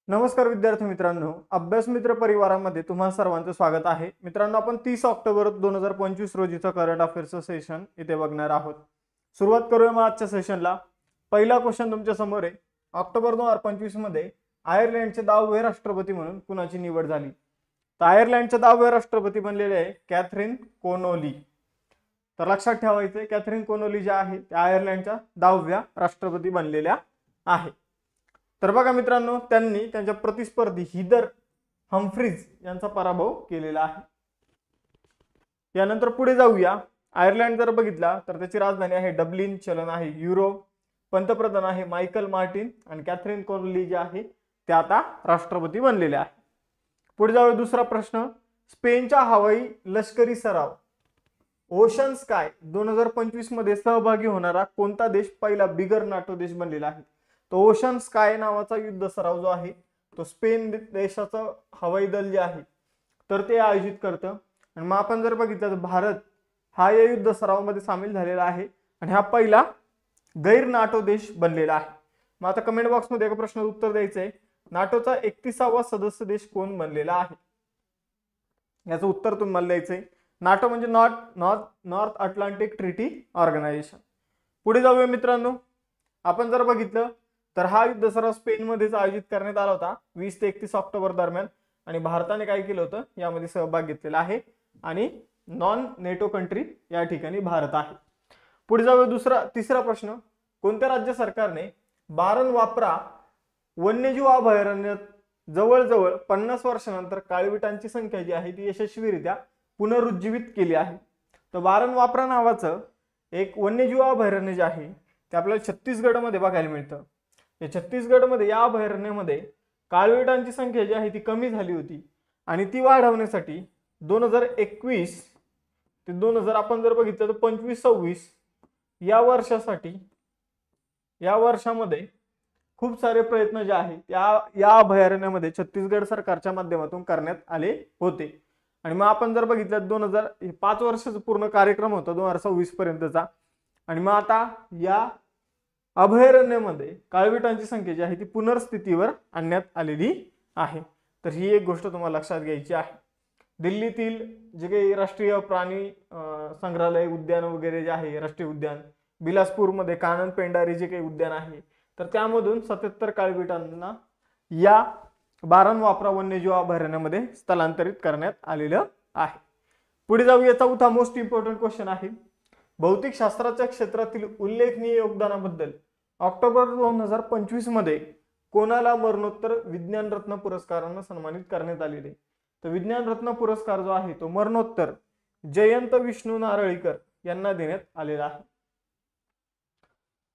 नमस्कार विद्यार्थी मित्रांनो, अभ्यास मित्र परिवारामध्ये तुम्हा सर्वांचं स्वागत आहे. मित्रांनो, आपण 30 ऑक्टोबर 2025 रोजीचं करंट अफेअर्सचं सेशन इथे बघणार आहोत. सुरुवात करूया मग आजच्या सेशनला. पहिला क्वेश्चन तुमच्या समोर आहे. ऑक्टोबर 2025 मध्ये आयर्लंडचे 10वे राष्ट्रपती म्हणून कुणाची निवड झाली? तर आयर्लंडचे 10वे राष्ट्रपती बनलेले आहे कॅथरीन कोनोली. तर लक्षात ठेवायचंय, कॅथरीन कोनोली ज्या आहे त्या आयर्लंडच्या 10व्या राष्ट्रपती बनलेल्या आहेत. तर बघा मित्रांनो, त्यांनी त्यांच्या प्रतिस्पर्धी हिदर हम्फ्रीज यांचा पराभव केलेला आहे. यानंतर पुढे जाऊया. आयर्लंड जर बघितला तर त्याची राजधानी आहे डब्लिन, चलन आहे युरो, पंतप्रधान आहे मायकल मार्टिन आणि कॅथरीन कोनोली जे आहे ते आता राष्ट्रपती बनलेले आहे. पुढे जाऊया. दुसरा प्रश्न, स्पेनच्या हवाई लष्करी सराव ओशन स्काय 2025 मध्ये सहभागी होणारा कोणता देश पहिला बिगर नाटो देश बनलेला आहे? तो ओशन स्काय नावाचा युद्ध सराव जो आहे तो स्पेन देशाचं हवाई दल जे आहे तर ते आयोजित करतं. आणि मग आपण जर बघितलं तर भारत हा या युद्ध सरावामध्ये सामील झालेला आहे आणि हा पहिला गैर नाटो देश बनलेला आहे. मग आता कमेंट बॉक्समध्ये एका प्रश्नाचं उत्तर द्यायचं आहे, नाटोचा 31वा सदस्य देश कोण बनलेला आहे? याचं उत्तर तुम्हाला द्यायचंय. नाटो म्हणजे नॉर्थ अटलांटिक ट्रिटी ऑर्गनायझेशन. पुढे जाऊया मित्रांनो. आपण जर बघितलं तर हा युद्ध सराव स्पेनमध्येच आयोजित करण्यात आला होता 20 ते 31 ऑक्टोबर दरम्यान. आणि भारताने काय केलं होतं, यामध्ये सहभाग घेतलेला आहे आणि नॉन नेटो कंट्री या ठिकाणी भारत आहे. पुढे जाऊया. तिसरा प्रश्न, कोणत्या राज्य सरकारने बारन वापरा वन्यजीव अभयारण्यात जवळजवळ 50 वर्षानंतर काळविटांची संख्या जी आहे ती यशस्वीरित्या पुनरुज्जीवित केली आहे? तर बारन वापरा नावाचं एक वन्यजीव अभयारण्य जे आहे ते आपल्याला छत्तीसगडमध्ये बघायला मिळतं. या छत्तीसगडमध्ये या अभयारण्यामध्ये काळविटांची संख्या जी आहे ती कमी झाली होती आणि ती वाढवण्यासाठी 2021 ते 2000 आपण जर बघितलं तर 25-26 या वर्षामध्ये खूप सारे प्रयत्न जे आहेत या अभयारण्यामध्ये छत्तीसगड सरकारच्या माध्यमातून करण्यात आले होते. आणि मग आपण जर बघितलं 5 वर्षाचा पूर्ण कार्यक्रम होता 2026 पर्यंतचा. आणि मग आता या अभयारण्यामध्ये काळविटांची संख्या जी आहे ती पुनर्स्थितीवर आणण्यात आलेली आहे. तर ही एक गोष्ट तुम्हाला लक्षात घ्यायची आहे. दिल्लीतील जे काही राष्ट्रीय प्राणी संग्रहालय उद्यान वगैरे जे आहे, राष्ट्रीय उद्यान, बिलासपूरमध्ये कानन पेंडारी जे काही उद्यान आहे तर त्यामधून 77 काळविटांना या बारन वापरा वन्यजीव अभयारण्यामध्ये स्थलांतरित करण्यात आलेलं आहे. पुढे जाऊया. चौथा मोस्ट इम्पॉर्टंट क्वेश्चन आहे, भौतिक शास्त्राच्या क्षेत्रातील उल्लेखनीय योगदानाबद्दल ऑक्टोबर 2025 मध्ये कोणाला मरणोत्तर विज्ञान रत्न पुरस्कारानं सन्मानित करण्यात आलेले? तर विज्ञान रत्न पुरस्कार जो आहे तो मरणोत्तर जयंत विष्णू नारळीकर यांना देण्यात आलेला आहे.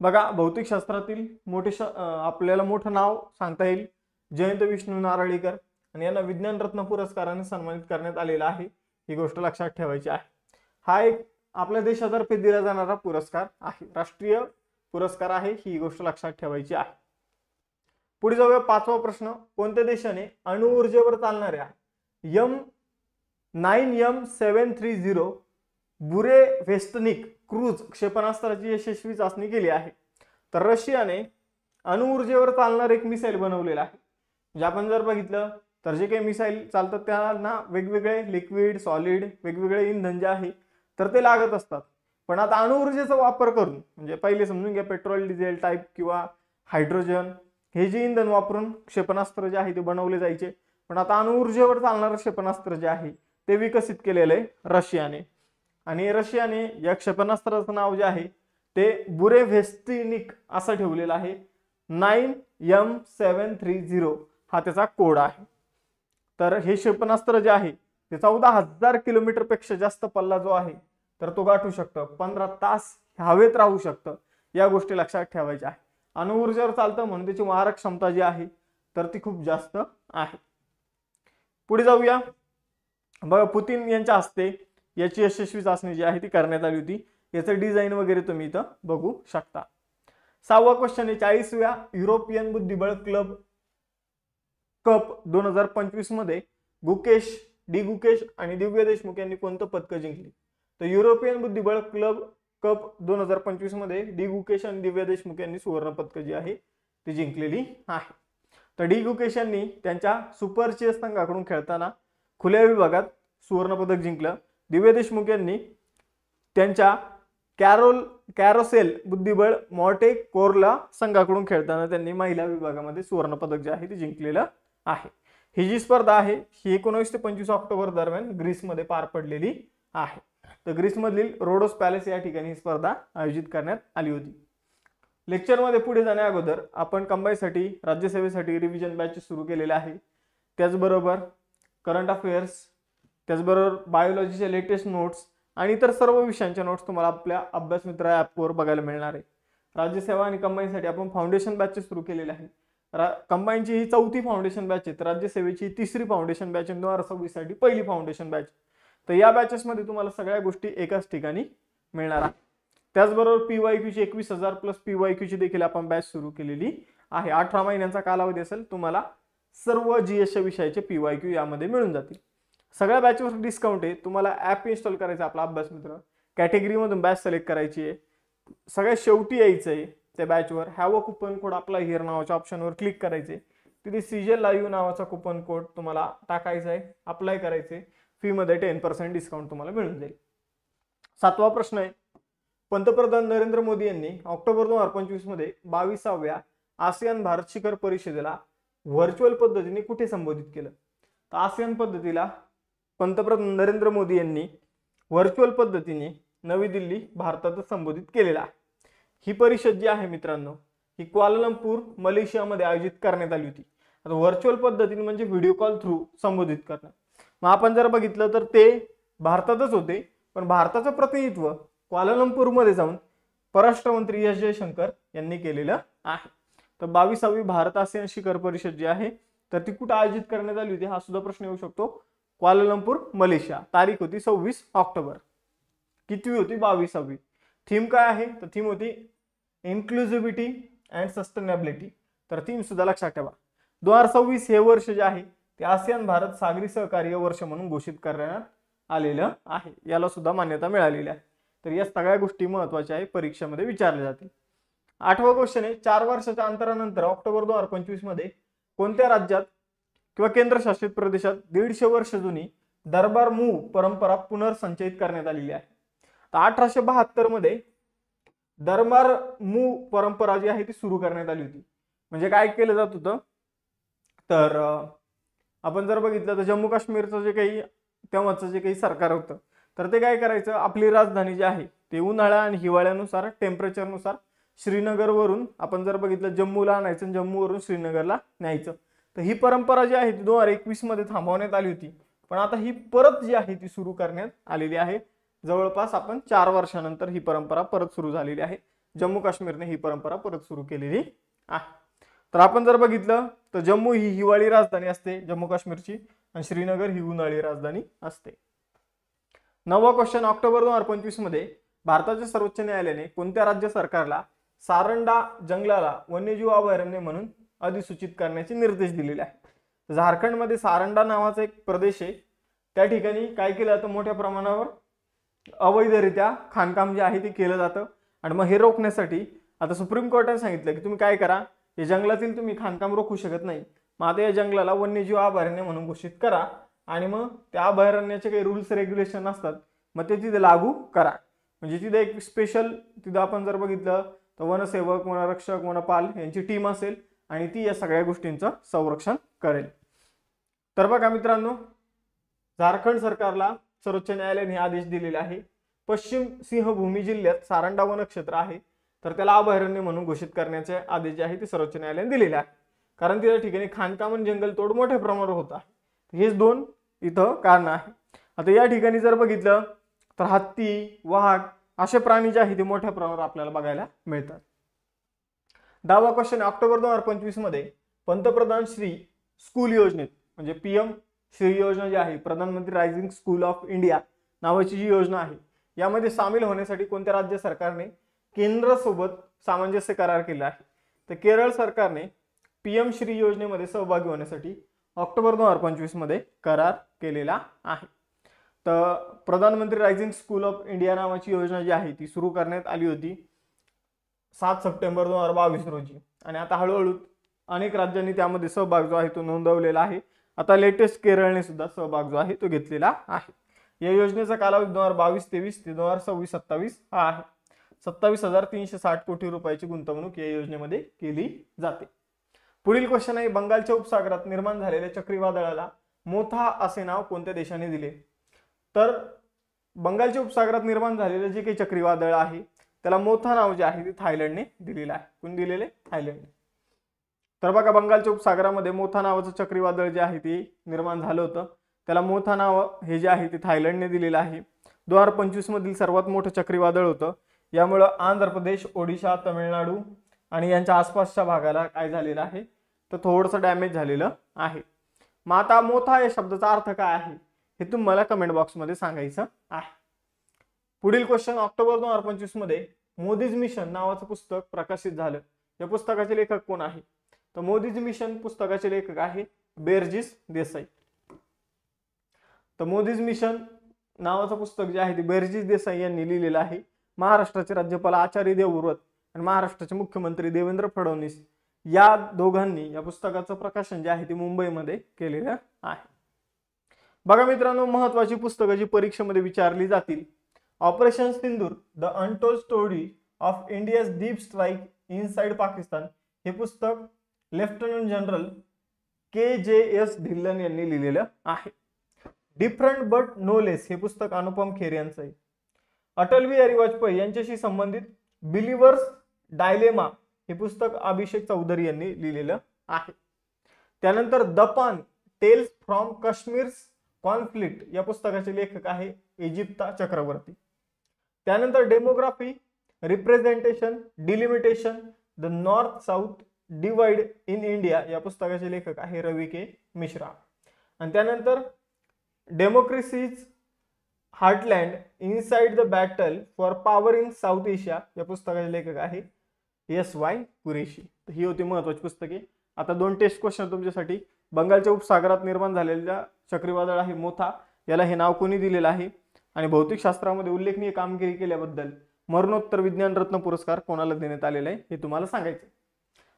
बघा, भौतिक शास्त्रातील आपल्याला मोठं नाव सांगता येईल जयंत विष्णू नारळीकर, आणि यांना विज्ञान रत्न पुरस्काराने सन्मानित करण्यात आलेला आहे. ही गोष्ट लक्षात ठेवायची आहे. हा एक आपल्या देशातर्फे दिला जाणारा पुरस्कार आहे, राष्ट्रीय पुरस्कार आहे, ही गोष्ट लक्षात ठेवायची आहे. पुढे जाऊया. 5वा प्रश्न, कोणत्या देशाने अणुऊर्जेवर चालणाऱ्या M9M730 बुरेव्हेस्टनिक क्रूज क्षेपणास्त्राची यशस्वी चाचणी केली आहे? तर रशियाने अणुऊर्जेवर चालणार एक मिसाईल बनवलेला आहे. म्हणजे आपण जर बघितलं तर जे काही मिसाईल चालतात त्यांना वेगवेगळे लिक्विड, सॉलिड, वेगवेगळे इंधन जे आहे तर ते लागत असतात. पण आता अणुऊर्जेचा वापर करून, म्हणजे पहिले समजून घ्या, पेट्रोल, डिझेल टाईप किंवा हायड्रोजन हे जे इंधन वापरून क्षेपणास्त्र जे आहे ते बनवले जायचे. पण आता अणुऊर्जेवर चालणारं क्षेपणास्त्र जे आहे ते विकसित केलेलं आहे रशियाने. आणि रशियाने या क्षेपणास्त्राचं नाव जे आहे ते बुरेव्हेस्टनिक असं ठेवलेलं आहे. 9M730 हा त्याचा कोड आहे. तर हे क्षेपणास्त्र जे आहे ते 14,000 किलोमीटर पेक्षा जास्त पल्ला जो आहे तर तो गाठू शकतं, 15 तास हवेत राहू शकतं. या गोष्टी लक्षात ठेवायच्या आहे. अणुऊर्जेवर चालतं म्हणून त्याची मारक क्षमता जी आहे तर ती खूप जास्त आहे. पुढे जाऊया. बघा, पुतीन यांच्या हस्ते याची यशस्वी चाचणी जी आहे ती करण्यात आली होती. याचं डिझाईन वगैरे तुम्ही इथं बघू शकता. 6वा क्वेश्चन आहे, 40व्या युरोपियन बुद्धिबळ क्लब कप 2025 मध्ये गुकेश आणि दिव्य देशमुख यांनी कोणतं पदक जिंकले? तर युरोपियन बुद्धिबळ क्लब कप 2025 मध्ये डी गुकेश आणि दिव्या देशमुख यांनी सुवर्ण पदक जी आहे ती जिंकलेली आहे. तर डी गुकेश यांनी त्यांच्या सुपर चेस संघाकडून खेळताना खुल्या विभागात सुवर्णपदक जिंकलं. दिव्य देशमुख यांनी त्यांच्या कॅरोसेल बुद्धिबळ मॉर्टे कोरला संघाकडून खेळताना त्यांनी महिला विभागामध्ये सुवर्णपदक जे आहे ते जिंकलेलं आहे. ही जी स्पर्धा आहे ही 19 ते 25 ऑक्टोबर दरम्यान ग्रीसमध्ये पार पडलेली आहे. तर ग्रीसमधील रोडोस पॅलेस या ठिकाणी ही स्पर्धा आयोजित करण्यात आली होती. लेक्चरमध्ये पुढे जाण्या अगोदर आपण कंबाईनसाठी राज्यसेवेसाठी रिव्हिजन बॅच सुरू केलेले आहे. त्याचबरोबर करंट अफेअर्स, त्याचबरोबर बायोलॉजीचे लेटेस्ट नोट्स आणि इतर सर्व विषयांच्या नोट्स तुम्हाला आपल्या अभ्यास मित्र ॲपवर बघायला मिळणार आहे. राज्यसेवा आणि कंबाईनसाठी आपण फाउंडेशन बॅच सुरू केलेले आहे. कंबाईनची ही 4थी फाउंडेशन बॅच आहे. राज्यसेवेची 3री फाउंडेशन बॅच आहे. 2026 साठी पहिली फाउंडेशन बॅच. तर या बॅचेसमध्ये तुम्हाला सगळ्या गोष्टी एकाच ठिकाणी मिळणार आहेत. त्याचबरोबर PYQ ची 21,000 प्लस PYQ ची देखील आपण बॅच सुरू केलेली आहे. 18 महिन्यांचा कालावधी असेल. तुम्हाला सर्व GS विषयाचे PYQ यामध्ये मिळून जातील. सगळ्या बॅचवर डिस्काउंट आहे. तुम्हाला ॲप इन्स्टॉल करायचा आपला अभ्यास मित्र, कॅटेगरीमधून बॅच सिलेक्ट करायची आहे, सगळ्यात शेवटी यायचं आहे त्या बॅचवर. Have a coupon code apply here नावाच्या ऑप्शनवर क्लिक करायचे. तिथे सीजल लाईव्ह नावाचा कुपन कोड तुम्हाला टाकायचा आहे, अप्लाय करायचे. फीमध्ये 10% डिस्काउंट तुम्हाला मिळून जाईल. 7वा प्रश्न आहे, पंतप्रधान नरेंद्र मोदी यांनी ऑक्टोबर 2025 मध्ये 22व्या आसियान भारत शिखर परिषदेला व्हर्च्युअल पद्धतीने कुठे संबोधित केलं? तर आसियान पद्धतीला पंतप्रधान नरेंद्र मोदी यांनी व्हर्च्युअल पद्धतीने नवी दिल्ली भारतातच संबोधित केलेला आहे. ही परिषद जी आहे मित्रांनो ही क्वालालंपूर मलेशियामध्ये आयोजित करण्यात आली होती. आता व्हर्च्युअल पद्धतीने म्हणजे व्हिडिओ कॉल थ्रू संबोधित करणं. मग आपण जर बघितलं तर ते भारतातच होते, पण भारताचं प्रतिनिधित्व क्वालालंपूरमध्ये जाऊन परराष्ट्र मंत्री एस जयशंकर यांनी केलेलं आहे. तर 22वी भारत आसियान शिखर परिषद जी आहे तर ती कुठे आयोजित करण्यात आली होती हा सुद्धा प्रश्न येऊ शकतो. Kuala Lumpur Malaysia. तारीख होती 26 ऑक्टोबर. कितवी होती? 22वी. थीम काय आहे? तर थीम होती इन्क्लुझिव्हिटी अँड सस्टेनेबिलिटी. तर थीम सुद्धा लक्षात ठेवा. 2026 हे वर्ष जे आहे ते आसियान भारत सागरी सहकार्य वर्ष म्हणून घोषित करण्यात आलेलं आहे. याला सुद्धा मान्यता मिळालेली आहे. तर या सगळ्या गोष्टी महत्त्वाच्या आहे, परीक्षेमध्ये विचारल्या जातील. 8वा क्वेश्चन आहे, 4 वर्षाच्या अंतरानंतर ऑक्टोबर 2025 मध्ये कोणत्या राज्यात किंवा केंद्रशासित प्रदेशात 150 वर्ष जुनी दरबार मूव परंपरा पुनर्संचयित करण्यात आलेली आहे? तर 1872 मध्ये दरबार मूव परंपरा जी आहे ती सुरू करण्यात आली होती. म्हणजे काय केलं जात होतं तर आपण जर बघितलं तर जम्मू काश्मीरचं जे काही तेव्हाचं जे काही सरकार होतं तर ते काय करायचं, आपली राजधानी जी आहे ते उन्हाळा आणि हिवाळ्यानुसार टेम्परेचरनुसार श्रीनगरवरून आपण जर बघितलं जम्मूला आणायचं आणि जम्मूवरून श्रीनगरला न्यायचं. तर ही परंपरा जी आहे ती 2021 मध्ये थांबवण्यात आली होती, पण आता ही परत जी आहे ती सुरू करण्यात आलेली आहे. जवळपास आपण 4 वर्षानंतर ही परंपरा परत सुरू झालेली आहे. जम्मू काश्मीरने ही परंपरा परत सुरू केलेली आहे. तर आपण जर बघितलं तर जम्मू ही हिवाळी राजधानी असते जम्मू काश्मीरची आणि श्रीनगर ही उन्हाळी राजधानी असते. 9वा क्वेश्चन, ऑक्टोबर 2025 मध्ये भारताच्या सर्वोच्च न्यायालयाने कोणत्या राज्य सरकारला सारंडा जंगलाला वन्यजीव अभयारण्य म्हणून अधिसूचित करण्याचे निर्देश दिलेले आहेत? झारखंडमध्ये सारंडा नावाचा एक प्रदेश आहे. त्या ठिकाणी काय केलं जातं, मोठ्या प्रमाणावर अवैधरित्या खाणकाम जे आहे ते केलं जातं. आणि मग हे रोखण्यासाठी आता सुप्रीम कोर्टाने सांगितलं की तुम्ही काय करा, या जंगलातील तुम्ही खाणकाम रोखू शकत नाही, मग आता या जंगलाला वन्यजीव अभयारण्य म्हणून घोषित करा आणि मग त्या अभयारण्याचे काही रूल्स रेग्युलेशन असतात मग ते तिथे लागू करा. म्हणजे तिथे एक स्पेशल तिथं आपण जर बघितलं तर वनसेवक, वनरक्षक, वनपाल यांची टीम असेल आणि ती या सगळ्या गोष्टींचं संरक्षण करेल. तर बघा मित्रांनो, झारखंड सरकारला सर्वोच्च न्यायालयाने आदेश दिलेले आहे. पश्चिम सिंहभूमी जिल्ह्यात सारंडा वनक्षेत्र आहे तर त्याला अभयारण्य म्हणून घोषित करण्याचे आदेश जे आहे ते सर्वोच्च न्यायालयाने दिलेले आहे. कारण त्या ठिकाणी खाणकाम आणि जंगलतोड मोठ्या प्रमाणावर होत आहे. हेच 2 इथं कारण आहे. आता या ठिकाणी जर बघितलं तर हत्ती, वाघ असे प्राणी जे आहेत ते मोठ्या प्रमाणावर आपल्याला बघायला मिळतात. 10वा क्वेश्चन, ऑक्टोबर 2025 मध्ये पंतप्रधान श्री स्कूल योजनेत म्हणजे PM श्री योजना जी आहे, प्रधानमंत्री रायझिंग स्कूल ऑफ इंडिया नावाची जी योजना आहे यामध्ये सामील होण्यासाठी कोणत्या राज्य सरकारने केंद्रासोबत सामंजस्य करार केला आहे? तर केरळ सरकारने PM श्री योजनेमध्ये सहभागी होण्यासाठी ऑक्टोबर 2025 मध्ये करार केलेला आहे. तर प्रधानमंत्री रायझिंग स्कूल ऑफ इंडिया नावाची योजना जी आहे ती सुरू करण्यात आली होती 7 सप्टेंबर 2022 रोजी आणि आता हळूहळू अनेक राज्यांनी त्यामध्ये सहभाग जो आहे तो नोंदवलेला आहे. आता लेटेस्ट केरळने सुद्धा सहभाग जो आहे तो घेतलेला आहे. या योजनेचा कालावधी 2022-23 ते 2026-27 हा आहे. 27,360 कोटी रुपयाची गुंतवणूक या योजनेमध्ये केली जाते. पुढील क्वेश्चन आहे, बंगालच्या उपसागरात निर्माण झालेल्या चक्रीवादळाला मोथा असे नाव कोणत्या देशाने दिले? तर बंगालच्या उपसागरात निर्माण झालेले जे काही चक्रीवादळ आहे त्याला मोथा नाव जे आहे ते थायलंडने दिलेलं आहे. कोण दिलेले? थायलंडने. तर बघा, बंगालच्या उपसागरामध्ये मोथा नावाचं चक्रीवादळ जे आहे ते निर्माण झालं होतं. त्याला मोथा नाव हे जे आहे ते थायलंडने दिलेलं आहे. 2025 मधील सर्वात मोठं चक्रीवादळ होतं. यामुळं आंध्र प्रदेश, ओडिशा, तमिळनाडू आणि यांच्या आसपासच्या भागाला काय झालेलं आहे तर थोडंसं डॅमेज झालेलं आहे. मग आता मोथा या शब्दाचा अर्थ काय आहे हे तुम्हाला कमेंट बॉक्समध्ये सांगायचं आहे. पुढील क्वेश्चन, ऑक्टोबर 2025 मध्ये मोदीज मिशन नावाचं पुस्तक प्रकाशित झालं. या पुस्तकाचे लेखक कोण आहे? तर मोदीज मिशन पुस्तकाचे लेखक आहे बेरजीस देसाई. तर मोदीज मिशन नावाचं पुस्तक जे आहे ते बेरजीस देसाई यांनी लिहिलेलं आहे. महाराष्ट्राचे राज्यपाल आचार्य देवव्रत आणि महाराष्ट्राचे मुख्यमंत्री देवेंद्र फडणवीस या दोघांनी या पुस्तकाचं प्रकाशन जे आहे ते मुंबईमध्ये केलेलं आहे. बघा मित्रांनो, महत्वाची पुस्तकं जी परीक्षेमध्ये विचारली जातील, operation Sindur the untold story of India's deep strike inside Pakistan हे पुस्तक लेफ्टनंट जनरल KJS ढिल्लन यांनी लिहिलेलं आहे. डिफरंट बट नो लेस हे पुस्तक अनुपम खेर यांचं आहे. अटल बिहारी वाजपेयी यांच्याशी संबंधित बिलिव्हर्स डायलेमा हे पुस्तक अभिषेक चौधरी यांनी लिहिलेलं आहे. त्यानंतर द पान टेल्स फ्रॉम काश्मीर्स कॉन्फ्लिक्ट या पुस्तकाचे लेखक आहे इजिप्ता चक्रवर्ती. त्यानंतर demography, representation, delimitation, the north south divide in India या पुस्तकाचे लेखक आहे रवी के मिश्रा. आणि त्यानंतर democracy's heartland inside the battle for power in South Asia या पुस्तकाचे लेखक आहे SY कुरेशी. ही होती महत्वाची पुस्तके. आता 2 टेस्ट क्वेश्चन तुमच्यासाठी. बंगालच्या उपसागरात निर्माण झालेल्या चक्रीवादळ आहे मोथा, याला हे नाव कोणी दिलेलं आहे? आणि भौतिकशास्त्रामध्ये उल्लेखनीय कामगिरी केल्याबद्दल मरणोत्तर विज्ञान रत्न पुरस्कार कोणाला देण्यात आलेला आहे हे तुम्हाला सांगायचं.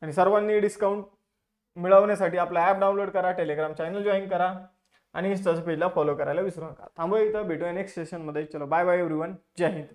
आणि सर्वांनी डिस्काउंट मिळवण्यासाठी आपला ॲप डाउनलोड करा, टेलिग्राम चॅनल जॉईन करा आणि इंस्टाच्या पेजला फॉलो करायला विसरू नका. थांबूया इथं, भेटूया नेक्स्ट सेशनमध्ये. चलो बाय बाय एव्हरीवन, जय हिंद.